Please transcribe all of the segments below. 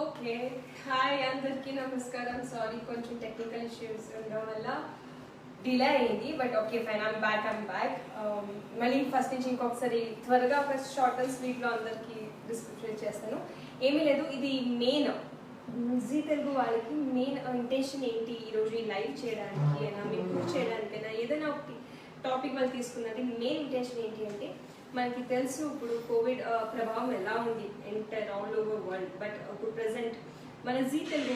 Okay. Hi అందరికీ నమస్కారం. Sorry కొంచెం టెక్నికల్ ఇష్యూస్ ఉండడం వల్ల డిలే అయింది. But okay fine, I'm back. మళ్ళీ ఫస్ట్ నుంచి ఇంకొకసారి త్వరగా ఒక షార్ట్ అండ్ స్వీట్లో అందరికీ డిస్క్రిప్షన్ చేస్తాను. ఏమీ లేదు, ఇది మెయిన్ జీ తెలుగు వాళ్ళకి మెయిన్ ఇంటెన్షన్ ఏంటి ఈరోజు ఈ లైవ్ చేయడానికి అయినా మీకు ప్రూవ్ చేయడానికైనా ఏదైనా ఒకటి టాపిక్ వాళ్ళు తీసుకున్నది మెయిన్ ఇంటెన్షన్ ఏంటి అంటే, మనకి తెలుసు ఇప్పుడు కోవిడ్ ప్రభావం ఎలా ఉంది entire all over world. But ఇప్పుడు ప్రజెంట్ మన జీ తెలుగు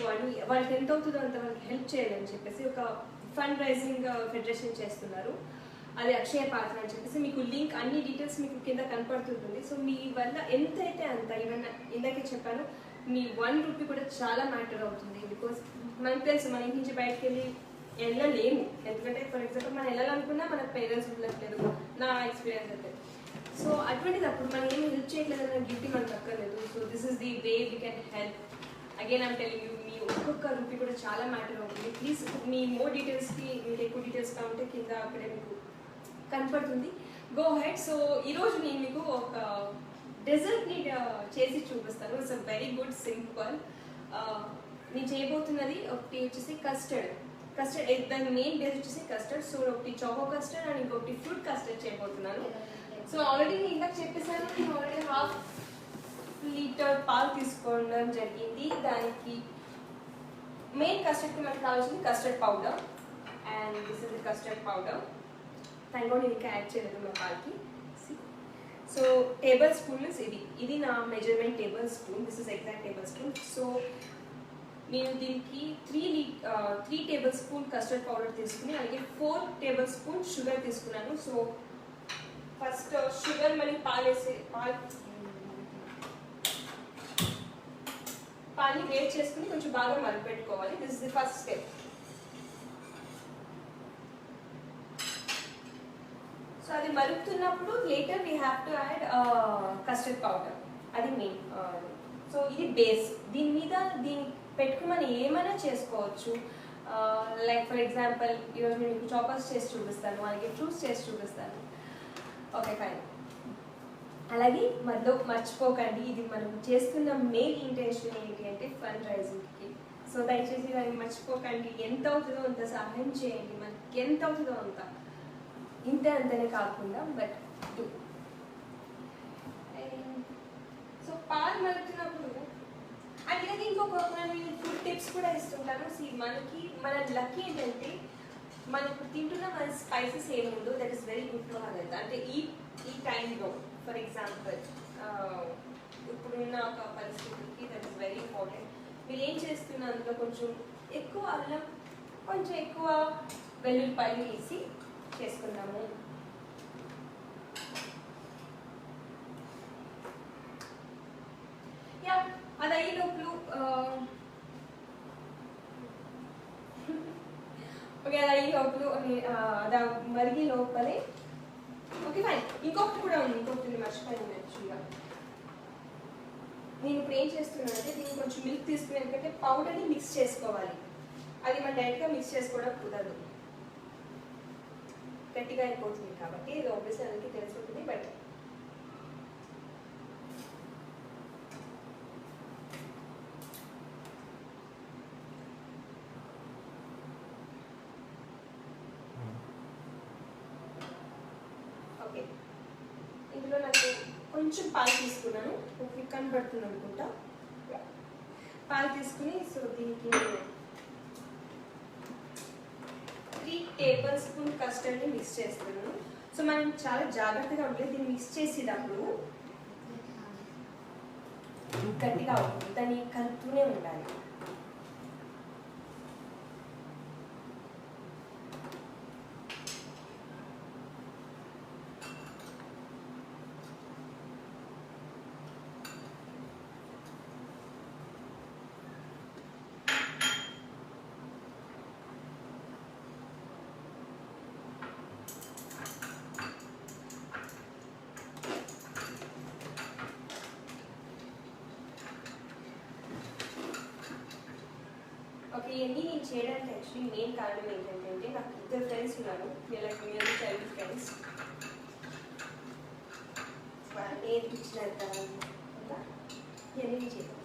వాళ్ళకి ఎంత అవుతుందో అంత వాళ్ళకి హెల్ప్ చేయాలని చెప్పేసి ఒక ఫండ్ రైజింగ్ ఫెడరేషన్ చేస్తున్నారు. అది అక్షయ పాత్ర అని చెప్పేసి మీకు లింక్ అన్ని డీటెయిల్స్ మీకు కింద కనపడుతుంటుంది. సో మీ వల్ల ఎంతైతే అంత, ఈవెన్ ఇందాకే చెప్పాను, మీ 1 రూపీ కూడా చాలా మ్యాటర్ అవుతుంది. బికాస్ మనకు తెలుసు మన ఇంటి నుంచి బయటకు వెళ్ళలేము. ఎందుకంటే ఫర్ ఎగ్జాంపుల్ మనం వెళ్ళాలనుకున్నా మన పేరెంట్స్ ఉండట్లేదు, నా ఎక్స్పీరియన్స్ అయితే. సో అటువంటిది అప్పుడు మనం ఏమి హెల్ప్ చేయట్లేదన్న గిఫ్ట్ మనకు అక్కర్లేదు. So this is the way we can help. Again I'm telling you, మీ ఒక్కొక్క రూపీ కూడా చాలా మ్యాటర్ అవుతుంది. ప్లీజ్ మీ మోర్ డీటెయిల్స్కి, మీకు ఎక్కువ డీటెయిల్స్ కావాలంటే కింద అక్కడే మీకు కనపడుతుంది. Go head. సో ఈరోజు నేను మీకు ఒక డెజర్ట్ని చేసి చూపిస్తాను. It's a very good simple. నేను చేయబోతున్నది ఒకటి వచ్చేసి కస్టర్డ్. దాని మెయిన్ బేస్ వచ్చేసి కస్టర్డ్. సో ఒకటి చాకో కస్టర్డ్ అండ్ ఇంకొకటి ఫ్రూట్ కస్టర్డ్ చేయబోతున్నాను. సో ఆల్రెడీ నేను ఇందాక చెప్పేసాను, నేను ఆల్రెడీ 1/2 లీటర్ పాలు తీసుకోవడం జరిగింది. దానికి మెయిన్ కస్టర్డ్కి మనకు కావాల్సింది custard powder. And this is the custard powder. Thank God నేను ఇంకా యాడ్ చేయలేదు మా పాలకి. సో టేబుల్ స్పూన్స్, ఇది నా measurement table spoon. This is exact table spoon. So నేను దీనికి 3 టేబుల్ స్పూన్ కస్టర్డ్ పౌడర్ తీసుకుని అలాగే 4 టేబుల్ స్పూన్ షుగర్ తీసుకున్నాను. సో ఫస్ట్ షుగర్ మళ్ళీ పాలని వేడి చేసుకుని కొంచెం బాగా మరగపెట్టుకోవాలి. This is the first step. So అది మరుగుతున్నప్పుడు later we have to add custard powder. అది మెయిన్. సో ఇది బేస్. దీని పెట్టుకుని మనం ఏమైనా చేసుకోవచ్చు. లైక్ ఫర్ ఎగ్జాంపుల్ ఈరోజు నేను మీకు చాకోస్ చేసి చూపిస్తాను, అలాగే ఫ్రూట్స్ చేసి చూపిస్తాను. Okay fine. అలాగే మధ్యలో మర్చిపోకండి, ఇది మనం చేస్తున్న మెయిన్ ఇంటెన్షన్ ఏంటి అంటే ఫండ్ రైజింగ్కి. సో దయచేసి దాన్ని మర్చిపోకండి. ఎంత అవుతుందో అంత సహాయం చేయండి. మనకి ఎంత అవుతుందో అంత, అంతనే కాకుండా బట్ డూ. సో పాలు మరుగుతున్నప్పుడు అలాగే ఇంకొక ఫుడ్ టిప్స్ కూడా ఇస్తుంటాను. మన లక్కీ ఏంటంటే మనం ఇప్పుడు తింటున్న మన స్పైసెస్ ఏముందో that is very good to health. అంటే ఈ టైంలో ఫర్ ఎగ్జాంపుల్ ఇప్పుడున్న ఒక పరిస్థితికి దట్ ఈస్ వెరీ ఇంపార్టెంట్. మీరు ఏం చేస్తున్న అందులో కొంచెం ఎక్కువ అల్లం, కొంచెం ఎక్కువ వెల్లుల్లిపాయలు వేసి చేసుకుందాము. యా, అది అయ్యే లోపల ఓకే, అది అయ్యే లోపల అది మరిగి లోపలే. Okay fine. ఇంకొకటి కూడా ఉంది, ఇంకొకటి మర్చిపోయింది యాక్చువల్గా. నేను ఇప్పుడు ఏం చేస్తున్నానంటే దీన్ని కొంచెం మిల్క్ తీసుకుని, ఎందుకంటే పౌడర్ని మిక్స్ చేసుకోవాలి. అది మనం డైరెక్ట్గా మిక్స్ చేసుకోవడం కుదరదు, గట్టిగా అయిపోతుంది. కాబట్టి ఇది ఆబ్వియస్లీ అందరికీ తెలుసుకుంటుంది. బట్ ఓకే, ఇందులో నాకు కొంచెం పాలు తీసుకున్నాను. ఓకే, కనబడుతుంది అనుకుంటా. పాలు తీసుకుని సో దీనికి 3 టేబుల్ స్పూన్ కస్టర్డ్ని మిక్స్ చేస్తున్నాను. సో మనం చాలా జాగ్రత్తగా ఉంటుంది. దీన్ని మిక్స్ చేసేటప్పుడు గట్టిగా అవుతుంది, దాన్ని కలుపుతూనే ఉండాలి. ఓకే, ఇవన్నీ నేను చేయడానికి యాక్చువల్లీ మెయిన్ కారణం ఏంటంటే నాకు 2 ఫ్రెండ్స్ ఉన్నారు, చైల్డ్ ఫ్రెండ్స్. నేర్పించినంత ఇవన్నీ చేయాలి.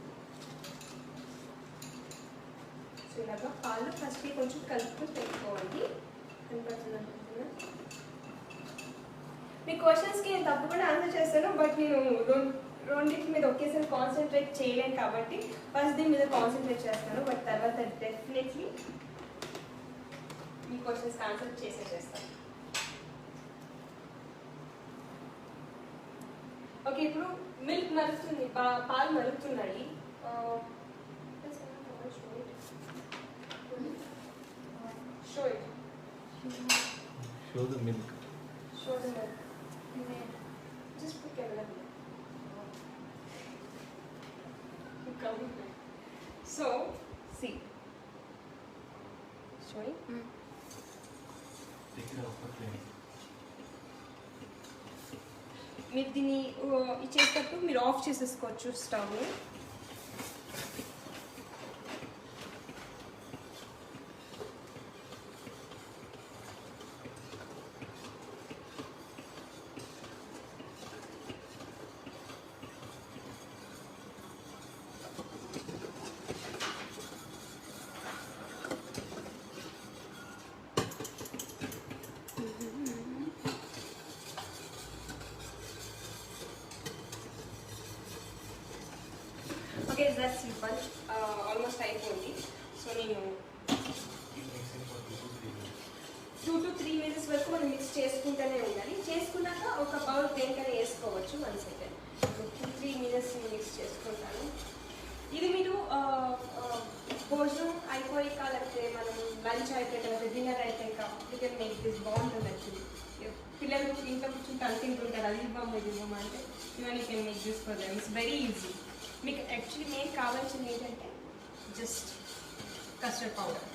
సో ఇలాగా పాలు ఫస్ట్ కొంచెం కలుపుకొని పెట్టుకోవాలి. కనపడుతుంది అనుకుంటున్నా. మీ క్వశ్చన్స్కి నేను తప్పకుండా ఆన్సర్ చేస్తాను, బట్ నేను రెండింటి మీద ఒకేసారి కాన్సన్ట్రేట్ చేయలేను కాబట్టి ఫస్ట్ దీని మీద కాన్సన్ట్రేట్ చేస్తాను. బట్ తర్వాత డెఫినెట్లీ మీ క్వశ్చన్స్కి ఆన్సర్ చేస్తాను. ఓకే, ఇప్పుడు మిల్క్ మరుగుతుంది, పాలు మరుగుతున్నాయి. Show it. Show the milk. Show the milk. Just put camera here. So, see. Showing? Take it off the flame. మీరు దీన్ని ఇచ్చేటప్పుడు మీరు ఆఫ్ చేసేసుకోవచ్చు స్టవ్ని. Okay, that's simple. ఆల్మోస్ట్ అయిపోయింది. సో నేను 2 to 3 minutes వరకు మనం మిక్స్ చేసుకుంటూనే ఉండాలి. చేసుకున్నాక ఒక బౌల్ దేనికైనా వేసుకోవచ్చు. 1 second 2-3 minutes మిక్స్ చేసుకుంటాను. ఇది మీరు భోజనం అయిపోయాక, లేకపోతే మనం లంచ్ అయిపోయాక, లేకపోతే డిన్నర్ అయిపోయాక యూ కెన్ మేక్ దిస్ బాగుంటుంది. యాక్చువల్లీ పిల్లలు ఇంట్లో కూర్చొని తింటుంటారు, అది ఇవ్వము ఇది ఇవ్వము అంటే ఇవన్నీ you can make this for them. It's very easy. మీకు యాక్చువల్లీ మెయిన్ కావాల్సింది ఏంటంటే జస్ట్ కస్టర్డ్ పౌడర్.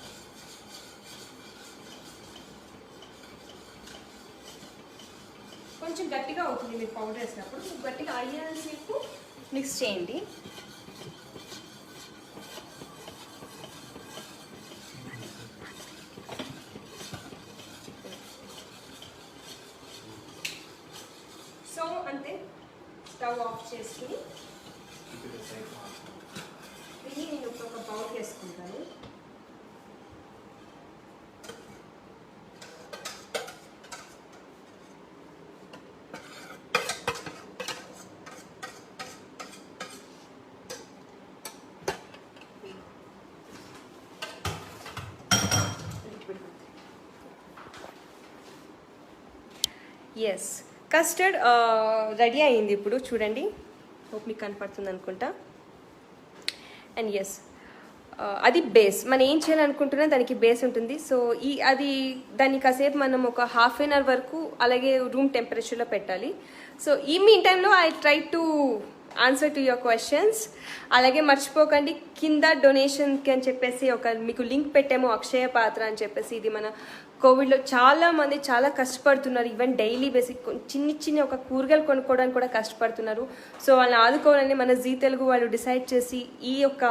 కొంచెం గట్టిగా అవుతుంది మీరు పౌడర్ వేసినప్పుడు. గట్టిగా అయ్యేంతసేపు మిక్స్ చేయండి. సో అంతే, స్టవ్ ఆఫ్ చేసుకుని ఇది నేను ఒక బౌల్ వేసుకుంటాను. ఎస్, కస్టర్డ్ రెడీ అయింది. ఇప్పుడు చూడండి, హోప్ మీకు కనపడుతుంది అనుకుంటా. అండ్ ఎస్, అది బేస్. మనం ఏం చేయాలనుకుంటున్నా దానికి బేస్ ఉంటుంది. సో దాన్ని కాసేపు మనం ఒక ½ an hour వరకు అలాగే రూమ్ టెంపరేచర్లో పెట్టాలి. సో ఈ మీన్ టైంలో I try to answer to your questions. అలాగే మర్చిపోకండి, కింద డొనేషన్కి అని చెప్పేసి మీకు లింక్ పెట్టాము, అక్షయ పాత్ర అని చెప్పేసి. ఇది మన కోవిడ్లో చాలామంది చాలా కష్టపడుతున్నారు. ఈవెన్ డైలీ బేసిక్ చిన్న ఒక కూరగాయలు కొనుక్కోవడానికి కూడా కష్టపడుతున్నారు. సో వాళ్ళని ఆదుకోవాలని మన జీ తెలుగు వాళ్ళు డిసైడ్ చేసి ఈ యొక్క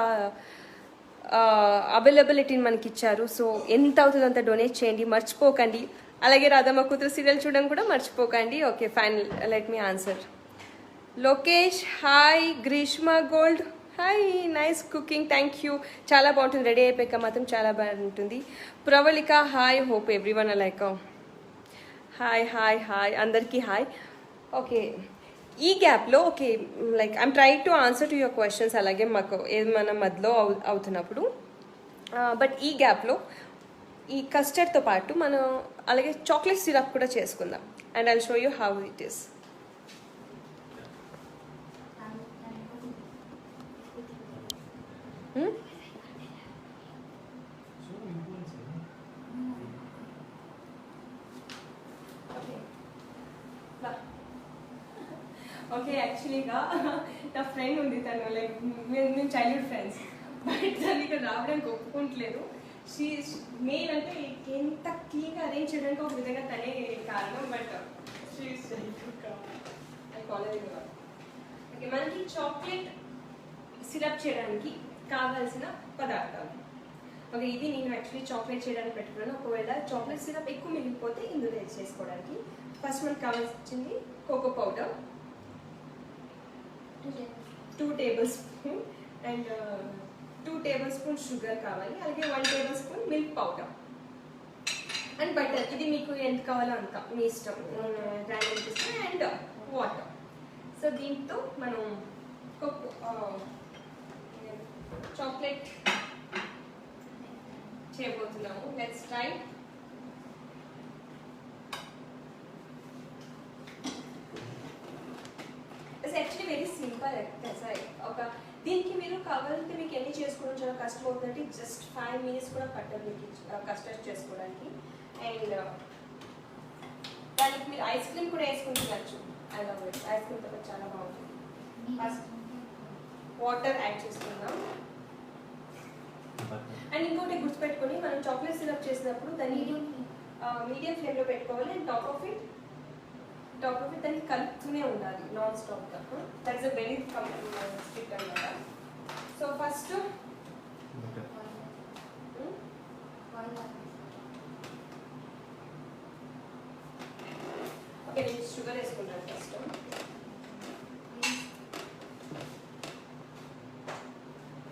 అవైలబిలిటీని మనకి ఇచ్చారు. సో ఎంత అవుతుందో అంత డొనేట్ చేయండి, మర్చిపోకండి. అలాగే రాధమ్మ కూతురు సీరియల్ చూడడం కూడా మర్చిపోకండి. Okay, fine, let me answer. Lokesh hi. Greeshma gold hi, nice cooking, thank you. చాలా బాగుంటుంది, రెడీ అయిపోయాక మాత్రం చాలా బాగుంటుంది. Pravallika hi, hope everyone like. Hi hi hi అందరికీ హాయ్. ఓకే, ఈ గ్యాప్లో okay like I'm try to answer to your questions. అలాగే మాకు ఏమైనా మధ్యలో అవుతున్నప్పుడు, బట్ ఈ గ్యాప్లో ఈ కస్టర్డ్తో పాటు మనం అలాగే చాక్లెట్ సిరప్ కూడా చేసుకుందాం. And I'll show you how it is. Okay, యాక్చువల్లీగా నా ఫ్రెండ్ ఉంది, తను లైక్ మేము చైల్డ్హుడ్ ఫ్రెండ్స్, బట్ తను ఇక్కడ రావడానికి ఒప్పుకుంటలేదు. మెయిన్ అంటే ఎంత క్లీన్గా అరేంజ్ చేయడానికి ఒక విధంగా తనే కారణం. బట్ ఓకే, మనకి చాక్లెట్ సిరప్ చేయడానికి కావాల్సిన పదార్థాలు. ఓకే, ఇది నేను యాక్చువల్లీ చాక్లెట్ చేయడానికి పెట్టుకున్నాను. ఒకవేళ చాక్లెట్ సిరప్ ఎక్కువ మిగిలిపోతే ఇందులో చేసుకోవడానికి ఫస్ట్ మనకు కావాల్సింది cocoa powder 2 tablespoons and 2 table spoon sugar కావాలి, అలాగే 1 tablespoon milk powder and butter. ఇది మీకు ఎంత కావాలో అంత మీ ఇష్టం, గ్రైండ్ ఇష్టం. And water. సో దీంతో మనం చాక్లెట్ చేయబోతున్నాము. Let's try. It's actually very simple exercise. దీనికి మీరు కావాలంటే మీకు ఎన్ని చేసుకోవడం చాలా కష్టం అవుతుందంటే జస్ట్ 5 minutes కూడా పట్టదు మీకు కస్టర్డ్ చేసుకోవడానికి. అండ్ దానికి మీరు ఐస్ క్రీమ్ కూడా వేసుకుని తినచ్చు. I love it. Ice cream తో చాలా బాగుంటుంది. ఫస్ట్ వాటర్ యాడ్ చేసుకుందాం. అండ్ ఇంకోటి గుర్తుపెట్టుకొని మనం చాక్లెట్ సిరప్ చేసినప్పుడు దాన్ని మీడియం ఫ్లేమ్లో పెట్టుకోవాలి. అండ్ టాప్ ఆఫ్ ఇట్ దాన్ని కలుపుతూనే ఉండాలి నాన్ స్టాప్గా. That is a very strict అనమాట. సో ఫస్ట్ ఓకే, నేను షుగర్ వేసుకుంటాను ఫస్ట్.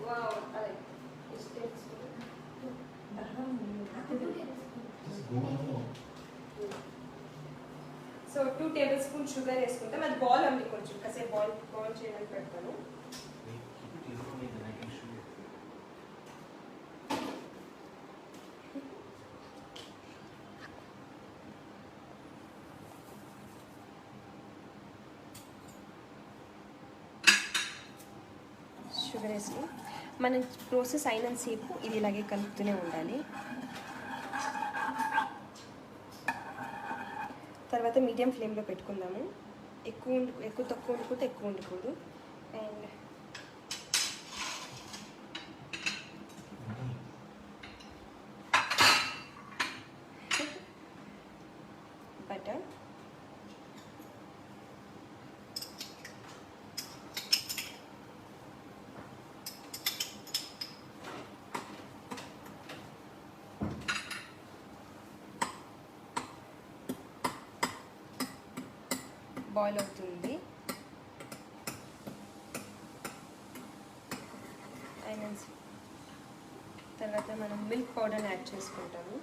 వావ్, అదే సో 2 టేబుల్ స్పూన్ షుగర్ వేసుకుంటాం. అది బాల్ అండి, కొంచెం కాసేపు బాల్ చేయడానికి పెడతాను. షుగర్ వేసి మన ప్రాసెస్ అయినంతసేపు ఇది ఇలాగే కలుపుతూనే ఉండాలి. తర్వాత మీడియం ఫ్లేమ్లో పెట్టుకుందాము. ఎక్కువ తక్కువ ఉండకూడదు, ఎక్కువ ఉండకూడదు. అండ్ బటర్, బాయిల్ అవుతుంది. తర్వాత మనం మిల్క్ పౌడర్ని యాడ్ చేసుకుంటాము.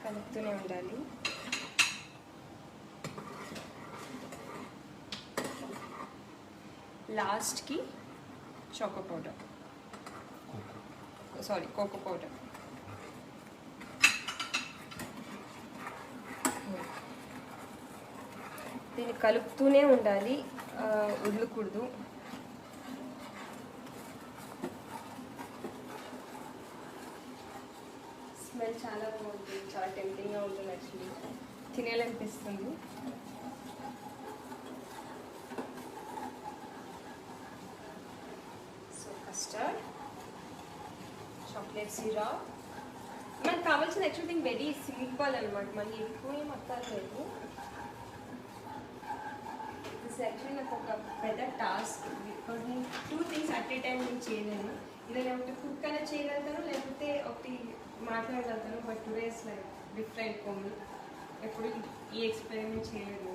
కలుపుతూనే ఉండాలి. లాస్ట్కి కోకో పౌడర్. దీన్ని కలుపుతూనే ఉండాలి, వదలకూడదు. స్మెల్ చాలా బాగుంటుంది, చాలా టెంప్టింగ్గా ఉంటుంది. యాక్చువల్లీ తినేయాలనిపిస్తుంది. So custard, chocolate syrup. మనకు కావాల్సిన యాక్చువల్ థింగ్ వెరీ సింపుల్ అనమాట. మనకి ఎక్కువ ఏం అక్కర్లేదు. దిస్ యాక్చువల్లీ నాకు ఒక పెద్ద టాస్క్. బికాజ్ నేను 2 things అట్ ఏ టైం నేను చేయలేను. ఇలా లేకపోతే కుక్ అయినా చేయగలుగుతాను, లేకపోతే ఒకటి మాట్లాడగలుగుతాను. But today is like different for me. ఎప్పుడు ఈ ఎక్స్పెరిమెంట్ చేయలేదు.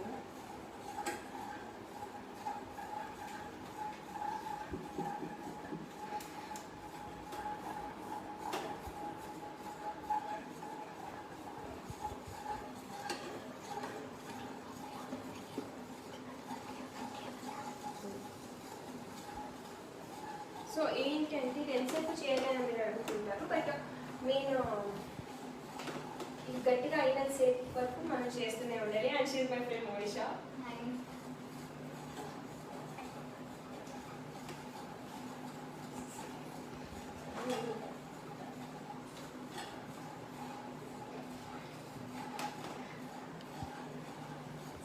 సో ఏంటంటే ఇది ఎంతసేపు చేయాలని మీరు అడుగుతుంటారు. బట్ నేను ఇది గట్టిగా అయినంతసేపు వరకు మనం చేస్తూనే ఉండాలి. And she is my friend Monisha.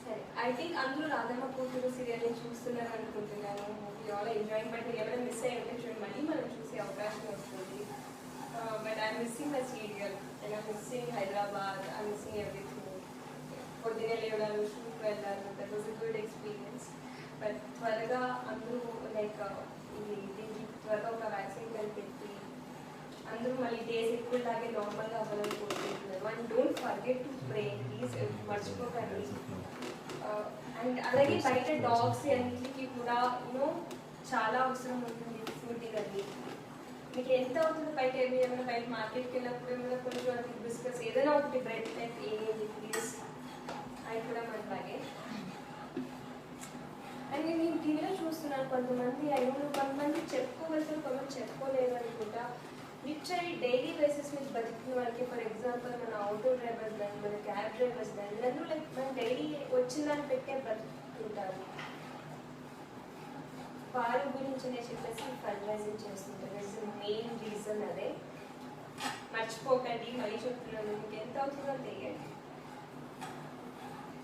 సరే, ఐ థింక్ అందరూ రాధమ్మ కూతురు సీరియల్ని చూస్తున్నారు అనుకుంటున్నాను. All enjoying. బట్ మీరు ఎవరైనా మిస్ అయ్యి ఉంటే చూడండి, మళ్ళీ మనం చూసే అవకాశం వస్తుంది. But I'm missing my serial and I'm missing Hyderabad. I'm missing everything. పొద్దునే లేవడాలు, షూట్కి వెళ్ళాలి. That was a good experience. But త్వరగా అందరూ లైక్ దీనికి త్వరగా ఒక వ్యాక్సిన్ కనిపెట్టి అందరూ మళ్ళీ డేస్ ఎక్కువలాగే నార్మల్గా అవ్వాలని కోరుకుంటున్నారు. And don't forget to pray please. మర్చిపోకండి. అండ్ అలాగే బయట డాగ్స్ అన్నిటికీ కూడా చాలా అవసరం ఉంటుంది ఫుడ్ ఇవన్నీ. మీకు ఎంత అవుతుంది బయట ఏమైనా బయట మార్కెట్కి వెళ్ళినప్పుడు ఏమైనా కొంచెం బిస్కెట్స్ ఏదైనా ఒకటి బ్రెడ్ టైప్ ఏది ప్లీజ్ అవి కూడా మనలాగే. అండ్ నేను టీవీలో చూస్తున్నాను కొంతమంది కొంతమంది చెప్పుకోగలుగుతారు, కొంతమంది చెప్పుకోలేరు అనుకుంటా. లిటరలీ డైలీ బేసిస్ మీద బతికిన వాళ్ళకి, ఫర్ ఎగ్జాంపుల్ మన ఆటో డ్రైవర్స్ కానీ మన క్యాబ్ డ్రైవర్స్ కానీ వీళ్ళందరూ లైక్ మన డైలీ వచ్చిన దాన్ని పెట్టే బతుకుతుంటారు. వాళ్ళ గురించి నేను చెప్పేసి ఫండ్ రైజింగ్ చేస్తుంటాను. మెయిన్ రీజన్ అదే. మర్చిపోకండి, మళ్ళీ చెప్తున్నాను, మీకు ఎంత అవుతుందో తెలియండి.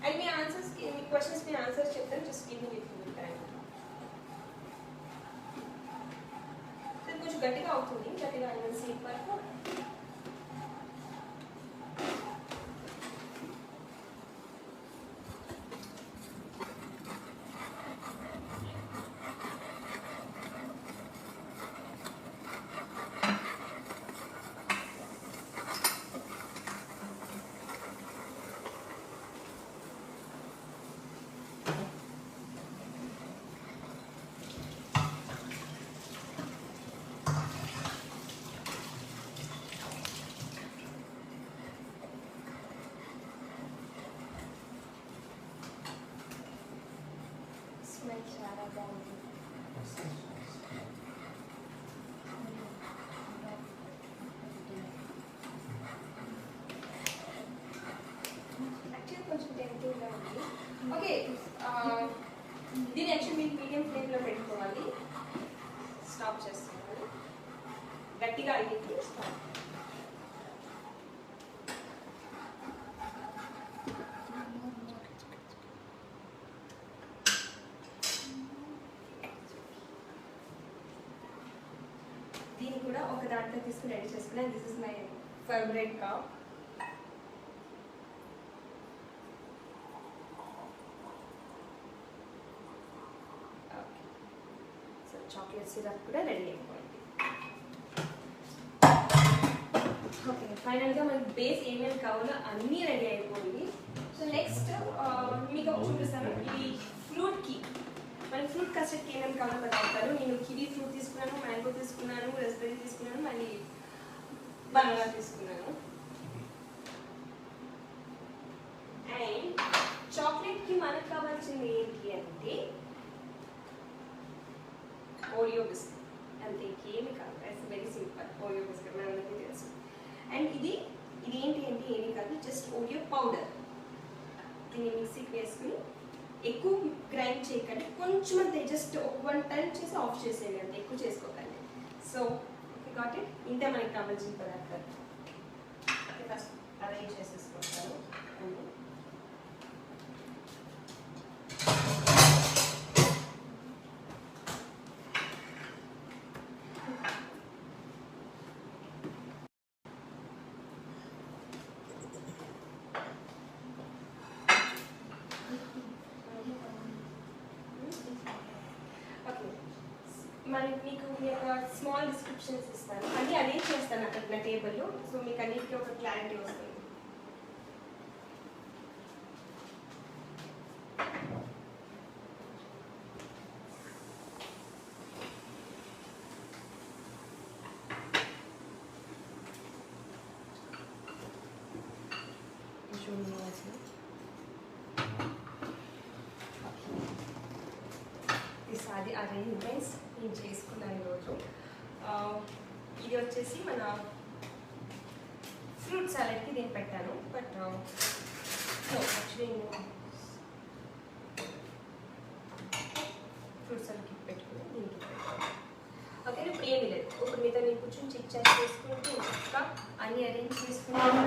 అండ్ మీ ఆన్సర్స్, మీ క్వశ్చన్స్ మీ ఆన్సర్స్ చెప్తాను. Just give me full time. కొంచెం గట్టిగా అవుతుంది, గట్టిగా అయిన సీట్ వరకు. చాలా బాగుంది. యాక్చువల్లీ కొంచెం టెంప్టింగ్గా ఉంది. ఓకే, దీన్ని యాక్చువల్లీ మీరు మీడియం ఫ్లేమ్లో పెట్టుకోవాలి. స్టాప్ చేస్తున్నాను, గట్టిగా అయ్యింది. స్టాప్. దీన్ని కూడా ఒక దాంట్లో తీసుకుని రెడీ చేసుకున్నాను. This is my favourite cup. So chocolate syrup కూడా రెడీ అయిపోయింది. ఓకే, ఫైనల్గా మనకి బేస్ ఏమేమి కావాలో అన్నీ రెడీ అయిపోయింది. సో నెక్స్ట్ మీకు ఒక చూపిస్తాను. ఇది ఫ్రూట్కి, మన ఫ్రూట్ కస్టర్డ్కి ఏమేమి కావాలో పదార్థాలు. నేను కివీ ఫ్రూట్ తీసుకున్నాను, మ్యాంగో తీసుకున్నాను, రస్బెర్రీ తీసుకున్నాను, మళ్ళీ బనానా తీసుకున్నాను. అండ్ చాక్లెట్కి మనకు కావాల్సింది ఏంటి అంటే ఓరియో బిస్కెట్. అంతే, ఇంకేమి కాదు. It's very simple. Oreo biscuit మనందరికీ తెలుసు. అండ్ ఇది ఏంటి అంటే ఏమీ కాదు, జస్ట్ ఓరియో పౌడర్. దీన్ని మిక్సీకి వేసుకుని ఎక్కువ గ్రైండ్ చేయకండి, కొంచెం అంతే, జస్ట్ ఒక 1 టైం చేసి ఆఫ్ చేసేయండి, అంతే, ఎక్కువ చేసుకోకండి. So got it. ఇంతే మనకి కావాల్సిన పదార్థాలు. ఫస్ట్ అరేంజ్ చేసేసుకుంటాను అన్నీ. మీకు ఒక స్మాల్ డిస్క్రిప్షన్స్ ఇస్తాను, అన్నీ అరేంజ్ చేస్తాను అక్కడ నా టేబుల్లో. సో మీకు అన్నిటికీ ఒక క్లారిటీ వస్తుంది. అది అరేంజ్మెంట్స్ నేను చేసుకున్నాను ఈరోజు. ఇది వచ్చేసి మన ఫ్రూట్ సాలెడ్కి దీన్ని పెట్టాను. బట్ యాక్చువల్లీ నేను ఫ్రూట్ సాలెడ్కి పెట్టుకుని దీనికి పెట్టాను. ఓకే, ఇప్పుడు ఏమీ లేదు. ఇప్పుడు మీతో నేను కూర్చొని చిక్ చాట్ చేసుకుంటూ ఇంకా అన్నీ అరేంజ్ చేసుకుంటాను.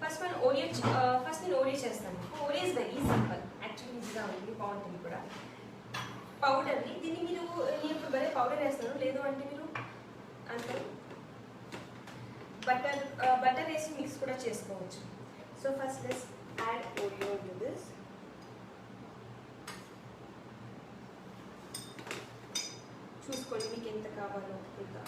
ఫస్ట్ నేను ఓరియో చేస్తాను. Oreo is very simple. Actually ఈజీగా ఉంది, బాగుంటుంది కూడా. పౌడర్ని దీన్ని నేను ఇప్పుడు బరే పౌడర్ వేస్తాను, లేదు అంటే మీరు అంటే బటర్ వేసి మిక్స్ కూడా చేసుకోవచ్చు. So first let's add Oreo to this. చూసుకోండి మీకు ఎంత కావాలో ఇంకా.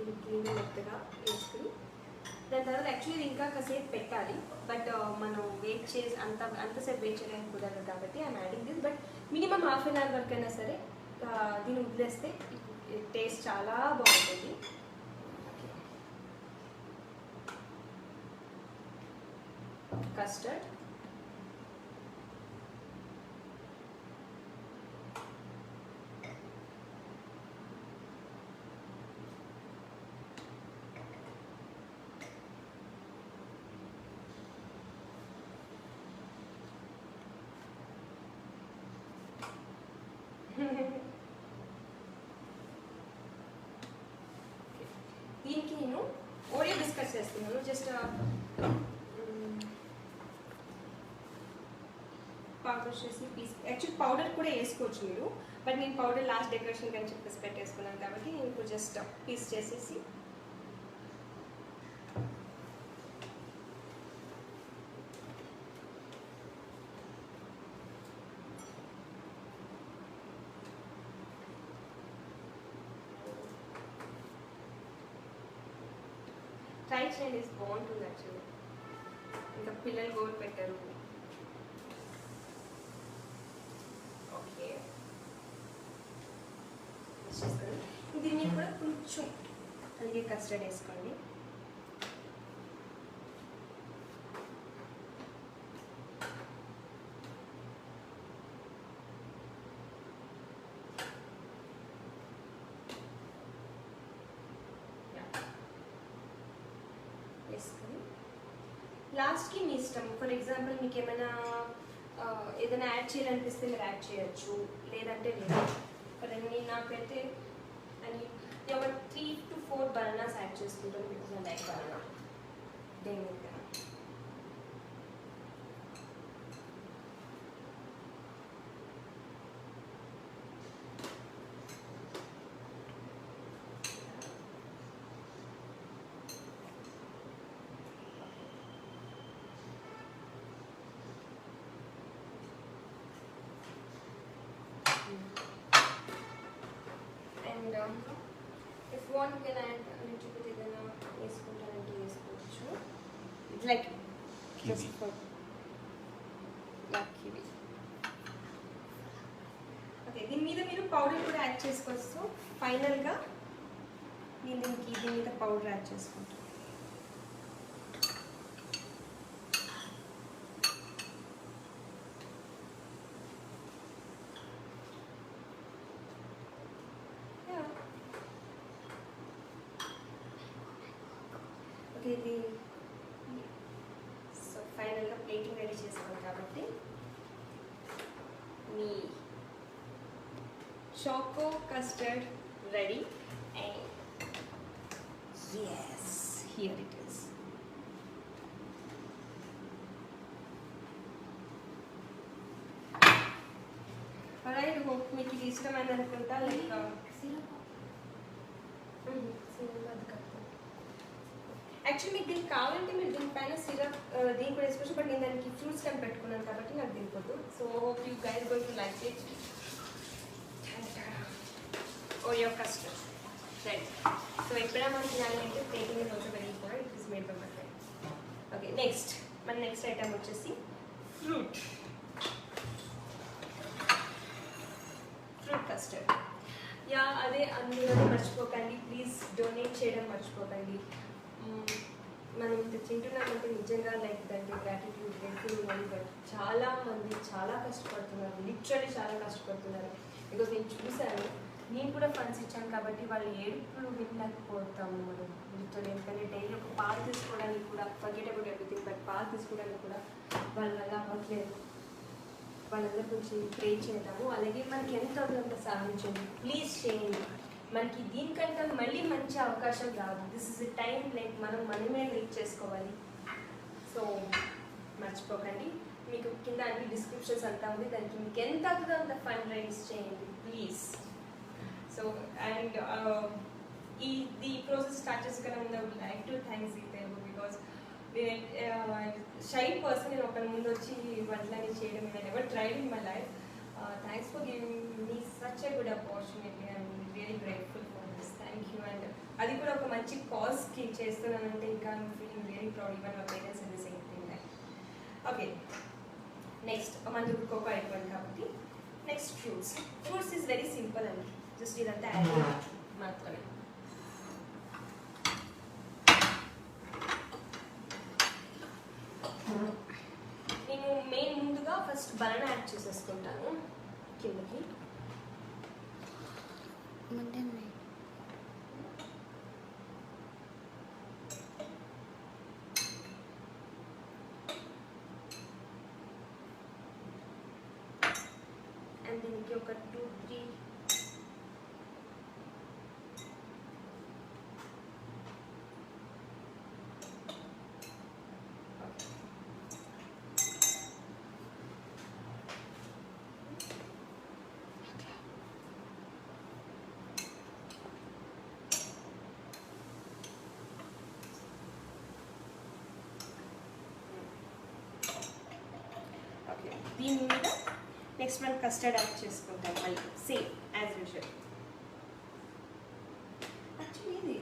దీనికి మెత్తగా వేసుకుని దాని తర్వాత యాక్చువల్లీ ఇంకా కాసేపు పెట్టాలి బట్ మనం వెయిట్ చేసి అంతసేపు వెయిట్ చేయడానికి కుదరదు కాబట్టి I'm adding this but minimum half an hour వరకు అయినా సరే దీన్ని వదిలేస్తే టేస్ట్ చాలా బాగుంటుంది. కస్టర్డ్ దీనికి నేను ఓరియో బిస్కెట్స్ వేస్తున్నాను. జస్ట్ పౌడర్ చేసి పీస్ యాక్చువల్లీ పౌడర్ కూడా వేసుకోవచ్చు మీరు బట్ నేను పౌడర్ లాస్ట్ డెకరేషన్ అని చెప్పేసి పెట్టేసుకున్నాను కాబట్టి నేను ఇప్పుడు జస్ట్ పీస్ చేసేసి ట్రై చేయండి. బాగుంటుంది యాక్చువల్లీ. ఇంకా పిల్లలు గోల్ పెట్టారు. ఓకే దీని మీద కూడా కొంచెం అలాగే కస్టర్డ్ వేసుకోండి. వేసుకొని లాస్ట్కి మీ ఇష్టం. ఫర్ ఎగ్జాంపుల్ మీకు ఏదైనా యాడ్ చేయాలనిపిస్తే మీరు యాడ్ చేయొచ్చు, లేదంటే లేదు. కానీ నాకైతే అని ఒక 3 to 4 బనానాస్ యాడ్ చేసుకుంటాను బికాస్ ఐ లైక్ బనానా. దేని and if you want you can add a little bit ఏదైనా వేసుకుంటారంటే వేసుకోవచ్చు. It's like just for kiwi. Okay దీని మీద మీరు పౌడర్ కూడా యాడ్ చేసుకోవచ్చు. ఫైనల్గా నేను దీని మీద పౌడర్ యాడ్ చేసుకుంటాను. ఇది సో ఫైనల్గా ప్లేటింగ్ రెడీ చేసుకోండి కాబట్టి మీ choco custard ready and yes here it is. alright hope మీకు ఇది ఇష్టమైంది అనుకుంటా. లైక్ యాక్చువల్లీ మీకు దీనికి కావాలంటే మీరు దీనిపైన సిరప్ దీనికి కూడా వేసుకోవచ్చు బట్ నేను దానికి ఫ్రూట్స్ కని పెట్టుకున్నాను కాబట్టి నాకు దీనిపోద్దు. So hope you guys going to like it. Oreo custard ready. So ఎప్పుడైనా మనం తినాలంటే plating is also very important. It is made by my friend. Okay మన నెక్స్ట్ ఐటమ్ వచ్చేసి ఫ్రూట్ కస్టర్డ్. యా అదే అందులో మర్చిపోకండి ప్లీజ్, డొనేట్ చేయడం మర్చిపోకండి. మనం ఇంత తింటున్నామంటే నిజంగా లైక్ దానికి గ్రాటిట్యూడ్ గ్రేట్ఫుల్ ఉండాలి. బట్ చాలా మంది చాలా కష్టపడుతున్నారు, లిటరలీ చాలా కష్టపడుతున్నారు. బికాజ్ నేను చూశాను, నేను కూడా ఫండ్స్ ఇచ్చాను కాబట్టి వాళ్ళు ఏడుపులు వినలేకపోతాము మనం లిటరలీ. ఎందుకంటే డైలీ ఒక పాలు తీసుకోవడానికి కూడా ఫర్గెట్ అబౌట్ ఎవ్రీథింగ్ బట్ పాలు తీసుకోవడానికి కూడా వాళ్ళ వల్ల అవ్వట్లేదు. వాళ్ళందరి గురించి ప్రే చేద్దాము. అలాగే మనకి ఎంత అవుతుందంత సహాయించండి ప్లీజ్ చేయండి. మనకి దీనికంటే మళ్ళీ మంచి అవకాశం రాదు. This is a time like మనమే రీచ్ చేసుకోవాలి. సో మర్చిపోకండి, మీకు కింద అన్ని డిస్క్రిప్షన్స్ అంతా ఉంది, దానికి మీకు ఎంత అవుతుందో అంత ఫండ్ రైజ్ చేయండి ప్లీజ్. సో అండ్ ఈ ప్రాసెస్ స్టార్ట్ చేసుకునే ముందు I would like to thanks Telugu because shy person. నేను ఒకరి ముందు వచ్చి వంటలని చేయడం నేను ever tried in my life. Thanks for giving me such a good opportunity. I'm really grateful for this. Thank you. And అది కూడా ఒక మంచి కాజ్కి చేస్తున్నానంటే ఇంకా feeling very proud even my parents in the same thing like. Okay, next మనకి cocoa అయిపోయింది కాబట్టి next fruits is very simple అండి. జస్ట్ ఇదంతా యాడ్ మాత్రమే. నేను మెయిన్ ముందుగా ఫస్ట్ బనానా యాడ్ చేసేసుకుంటాను కిందకి. అండ్ దీనికి ఒక 2-3 దీని మీద నెక్స్ట్ మనం కస్టర్డ్ యాడ్ చేసుకుంటాం మళ్ళీ సేమ్ యాజ్ యూజువల్. యాక్చువల్లీ ఇది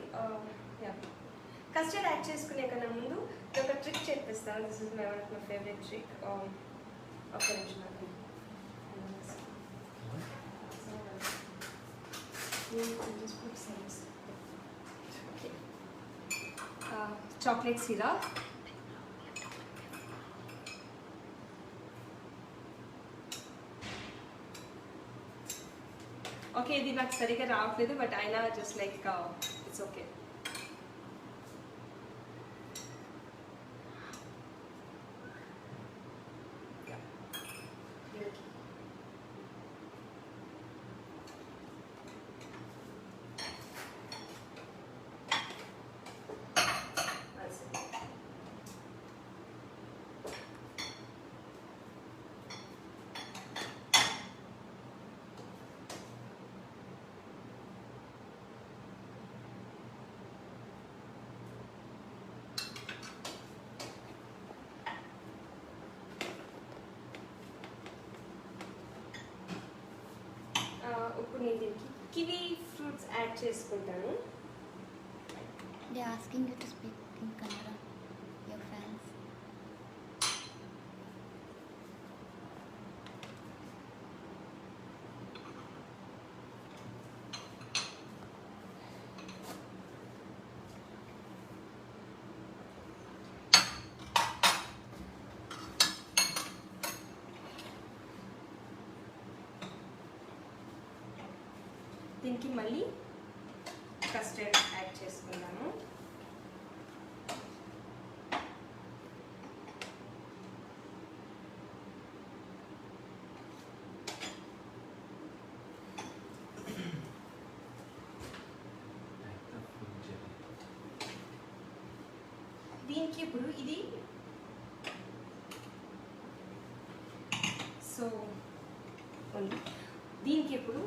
కస్టర్డ్ యాడ్ చేసుకునే కన్నా ముందు ఒక ట్రిక్ చెప్పిస్తాను. This is my favourite trick. ఒక నిమిషం నాకు చాక్లెట్ సిరప్, ఓకే ఇది నాకు సరిగ్గా రావట్లేదు బట్ అయినా జస్ట్ లైక్ ఇట్స్ ఓకే. ఇప్పుడు నేను దీనికి కివీ ఫ్రూట్స్ యాడ్ చేసుకుంటాను. They are asking you to speak in Kannada, your fans. దీనికి మళ్ళీ కస్టర్డ్ యాడ్ చేసుకుందాము. దీనికి ఇప్పుడు ఇది సో దీనికి ఇప్పుడు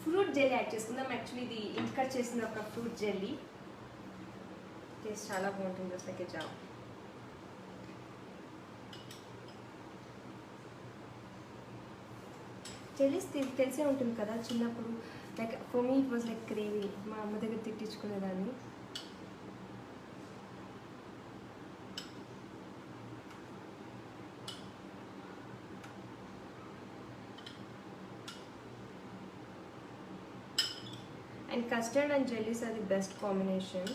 ఫ్రూట్ జెల్లీ యాడ్ చేసుకుందాం. యాక్చువల్లీ ఇది ఇంటికా చేసిన ఒక ఫ్రూట్ జెల్లీ, టేస్ట్ చాలా బాగుంటుంది. Just like a jam. Jellies తెలిసే ఉంటుంది కదా చిన్నప్పుడు, like for me it was like crazy. మా అమ్మ దగ్గర తిట్టించుకునేదాన్ని. And custard and jellies are the best combination.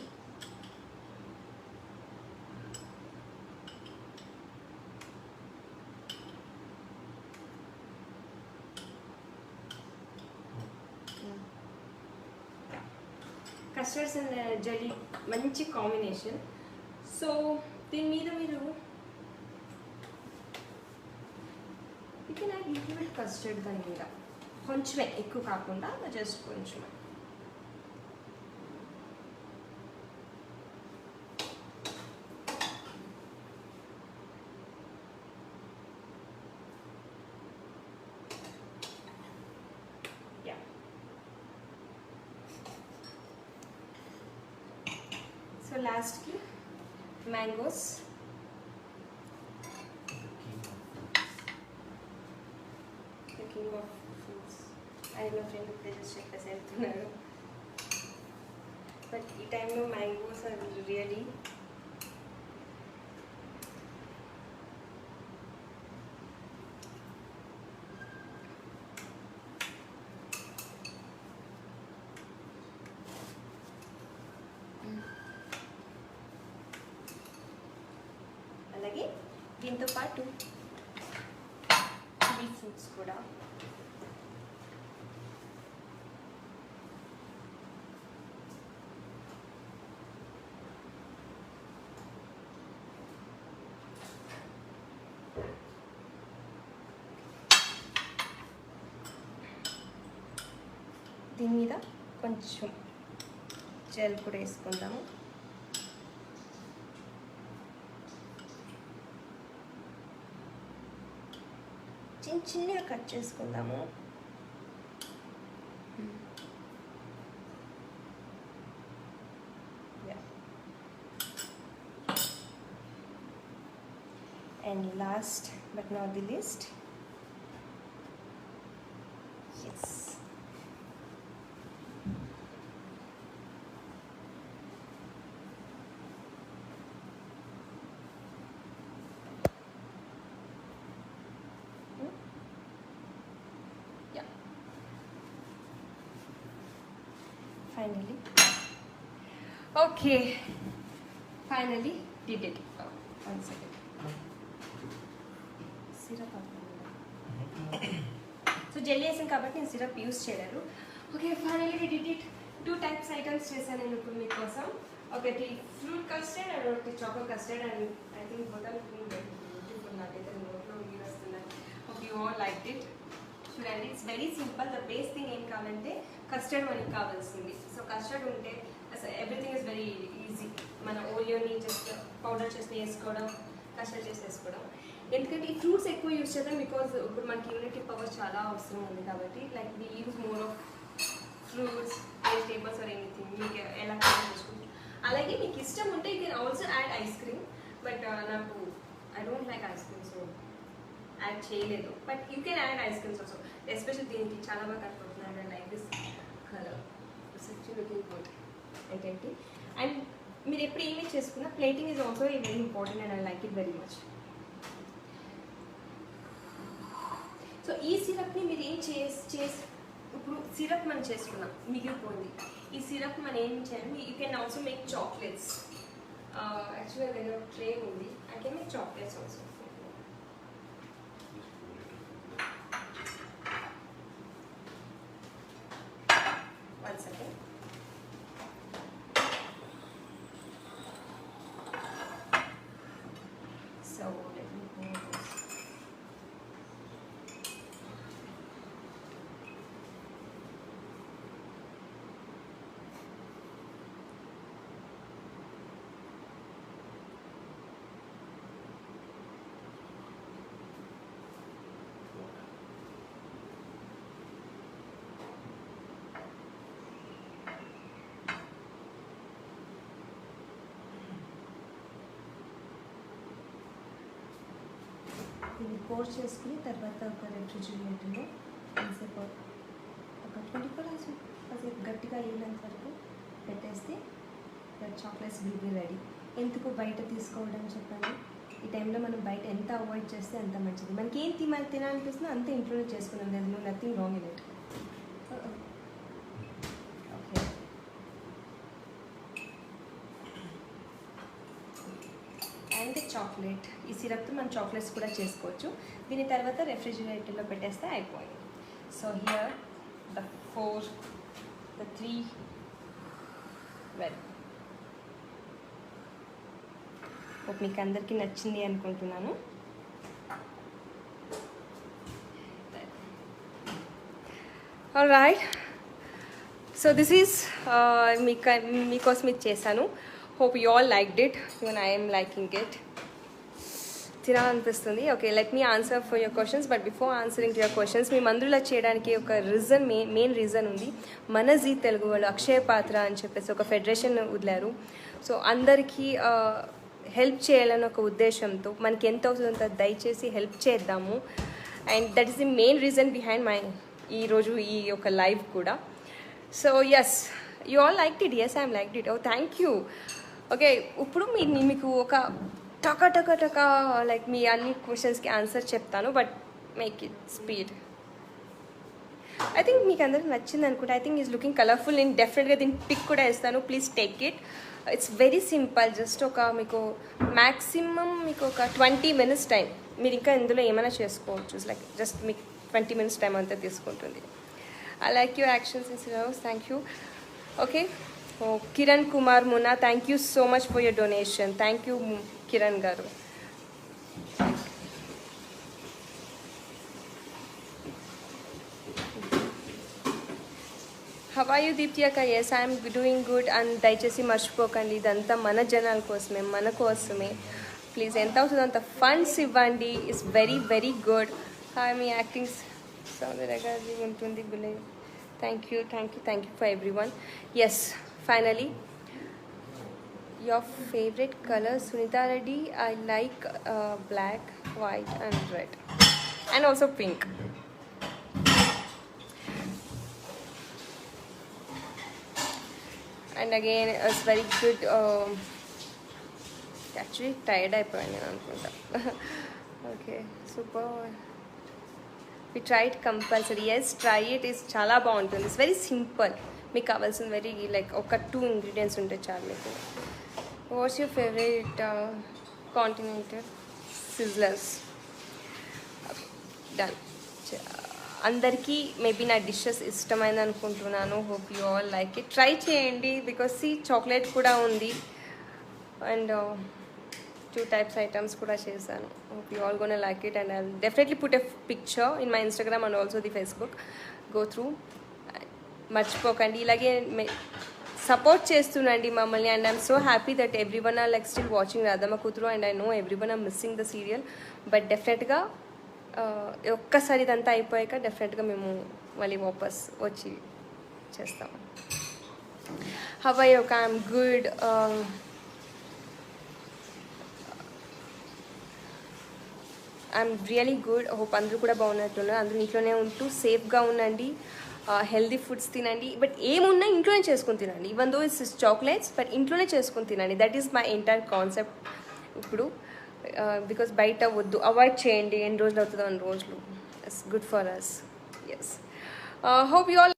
Custards and jelly మంచి కాంబినేషన్. సో దీని మీద మీరు you can add little bit custard దాని మీద, కొంచెమే, ఎక్కువ కాకుండా జస్ట్ కొంచెమే. సో లాస్ట్కి mangoes. The king of fruits. అది మా ఫ్రెండ్ ప్లేసెస్ చెప్పేసి వెళ్తున్నారు. బట్ ఈ టైంలో మ్యాంగోస్ ఆర్ రియలీ అలాగే దీంతో పాటు కివీ ఫ్రూట్స్ కూడా దీని మీద కొంచెం జెల్ కూడా వేసుకుందాము. చిన్నగా కట్ చేసుకుందాము. And last but not the least, yes, finally. Okay, finally did it. Oh, 1 second. Syrup so jelly వేసాం కాబట్టి నేను సిరప్ యూస్ చేయలేదు. Okay, finally we did it. 2 types items చేశాను నేను ఇప్పుడు మీకోసం. ఒకటి ఫ్రూట్ కస్టర్డ్ అండ్ ఒకటి choco custard. And I think both are beautiful. నాకైతే నోట్లో నీళ్ళు వస్తున్నాయి. Hope you all liked it. చూడండి, it's very simple. The base thing ఏం కావాలంటే కస్టర్డ్ మనకి కావాల్సింది. సో కస్టర్డ్ ఉంటే ఎవ్రీథింగ్ ఇస్ వెరీ ఈజీ. మన ఓరియోని జస్ట్ పౌడర్ చేసి వేసుకోవడం, కస్టర్డ్ చేసి వేసుకోవడం. ఎందుకంటే ఈ ఫ్రూట్స్ ఎక్కువ యూస్ చేద్దాం బికాజ్ ఇప్పుడు మనకి ఇమ్యూనిటీ పవర్ చాలా అవసరం ఉంది కాబట్టి. Like we use more of fruits, vegetables or anything మీకు ఎలా చేసుకుంటాం. అలాగే మీకు ఇష్టం ఉంటే you can also add ice cream. But నాకు I don't like ice cream, so add చేయలేదు. But you can add ice creams also. Especial దీనికి చాలా బాగా కట్టుకుంటున్నాను. And like this colour it's actually looking good ఏంటంటే. అండ్ మీరు ఎప్పుడు ఏమీ చేసుకున్నా plating is also very important and I like it very much. So ఈ సిరప్ని మీరు ఏం చేసి ఇప్పుడు సిరప్ మనం చేసుకున్నాం, మిగిలిపోయింది. ఈ సిరప్ మనం ఏం చేయాలి, you can also make chocolates. యాక్చువల్గా దగ్గర ట్రే ఉంది, I can make chocolates also. One second. So let me pour this. దీన్ని పోర్ చేసుకుని తర్వాత ఒక రెఫ్రిజిరేటర్లో కాసేపు ఒక 24 hours కాసేపు గట్టిగా అయ్యేంత వరకు పెట్టేస్తే చాక్లెట్స్ విల్ బి రెడీ. ఎందుకు బయట తీసుకోవడం చెప్పండి. ఈ టైంలో మనం బయట ఎంత అవాయిడ్ చేస్తే అంత మంచిది. మనకి ఏం తినాలనిపిస్తుందో అంత ఇంట్లోనే చేసుకున్నాం. There nothing wrong in it. Okay, and chocolate. ఈ సిరప్తో మనం చాక్లెట్స్ కూడా చేసుకోవచ్చు. దీని తర్వాత రెఫ్రిజిరేటర్లో పెట్టేస్తే అయిపోయింది. So here the 3 well. మీకు అందరికీ నచ్చింది అనుకుంటున్నాను. All right, so this is మీకోసం ఇది చేశాను. Hope you all liked it. Even I'm liking it. తినాలనిపిస్తుంది. Okay, let me answer for your questions. But before answering to your questions, మీ మందులా చేయడానికి ఒక రీజన్, మెయిన్ రీజన్ ఉంది. మన జీ తెలుగు వాళ్ళు అక్షయ పాత్ర అని చెప్పేసి ఒక ఫెడరేషన్ వదిలారు. సో అందరికీ హెల్ప్ చేయాలని ఒక ఉద్దేశంతో మనకి ఎంత అవుతుందో దయచేసి హెల్ప్ చేద్దాము. And that is the main reason behind my ఈరోజు ఈ ఒక లైవ్ కూడా. So yes, you all like it. Yes I'm like it. Oh thank you. Okay, ఇప్పుడు మీకు ఒక టకా లైక్ మీ అన్ని క్వశ్చన్స్కి ఆన్సర్ చెప్తాను, but make it speed. I think మీకు అందరికి నచ్చింది అనుకుంటా. I think is looking colourful. నేను డెఫినెట్గా దీన్ని పిక్ కూడా ఇస్తాను. Please take it. It's very simple. Just ఒక మీకు మ్యాక్సిమం మీకు ఒక 20 minutes టైం. మీరు ఇంకా ఇందులో ఏమైనా చేసుకోవచ్చు. లైక్ జస్ట్ మీకు 20 minutes టైం అంతా తీసుకుంటుంది. I like your actions in syllabus. Thank you. Okay, Kiran Kumar Munna, thank you so much for your donation. Thank you Kiran garu. How are you Deepti akka? Yes I'm doing good. And దయచేసి మర్చిపోకండి, ఇదంతా మన జనాల కోసమే, మన కోసమే. ప్లీజ్ ఎంత అవుతుందో అంత ఫండ్స్ ఇవ్వండి. It's very very good. Hi, మీ యాక్టింగ్ సౌందర్యగా ఉంటుంది. బిలే thank you for every one. Yes, finally your favourite colour Sunitha Reddy. I like black, white and red and also pink. And again it's very good. Actually tired అయిపోయాను నేను అనుకుంటా. Okay, super. We try it compulsory. Yes, try it. Is చాలా బాగుంటుంది. It's very simple. మీకు కావాల్సిన very like ఒక 2 ingredients ఉంటే చాలు మీకు. What's your favourite continental? Sizzlers. Done. అందరికీ మేబీ నా డిషెస్ ఇష్టమైంది అనుకుంటున్నాను. Hope you all like it. Try చేయండి. బికాస్ చాక్లెట్ కూడా ఉంది అండ్ 2 types ఐటమ్స్ కూడా చేశాను. Hope you all gonna like it. And I definitely put a picture in my Instagram and also the Facebook. Go through. మర్చిపోకండి, ఇలాగే support చేస్తుండండి మమ్మల్ని. And I'm so happy that every one or like still watching Radhamma కూతురు. And I know every one or missing the serial. But డెఫినెట్గా ఒక్కసారి ఇదంతా అయిపోయాక డెఫినెట్గా మేము మళ్ళీ వాపస్ వచ్చి చేస్తాము. How are you? I'm good. I'm really good. Hope అందరూ కూడా బాగున్నట్టున్నారు. అందరూ ఇంట్లోనే ఉంటూ సేఫ్గా ఉండండి. హెల్దీ ఫుడ్స్ తినండి. బట్ ఏమున్నా ఇంట్లోనే చేసుకొని తినండి. Even though it's chocolates, but ఇంట్లోనే చేసుకొని తినండి. That is my entire concept ఇప్పుడు. బికాస్ బయట వద్దు, అవాయిడ్ చేయండి. ఎన్ని రోజులు అవుతుందో అన్ని రోజులు. It's good for us. Yes, hope you all.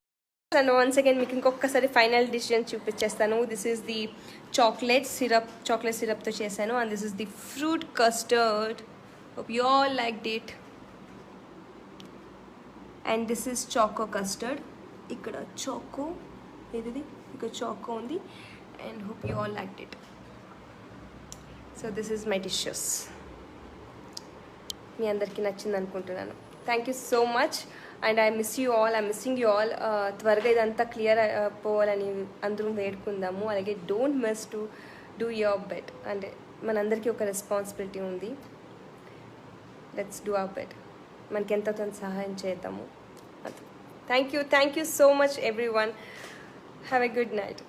And once again మీకు ఇంకొకసారి ఫైనల్ డిసిజన్ చూపించేస్తాను. దిస్ ఈస్ ది చాక్లెట్ సిరప్తో చేశాను. And this is the fruit custard. Hope you all liked it. And this is choco custard. ఇక్కడ choco, ఇది ఇక్కడ choco ఉంది. And hope you all liked it. So this is my dishes. మీ అందరికీ నచ్చింది అనుకుంటున్నాను. Thank you so much. And I miss you all. Missing you all. త్వరగా ఇదంతా క్లియర్ పోవాలని అందరం వేడుకుందాము. అలాగే don't miss to do your bet. అంటే మనందరికీ ఒక రెస్పాన్సిబిలిటీ ఉంది. Let's do our bet. మనకి ఎంతో కొంత సహాయం చేద్దాము. Thank you so much every one. Have a good night.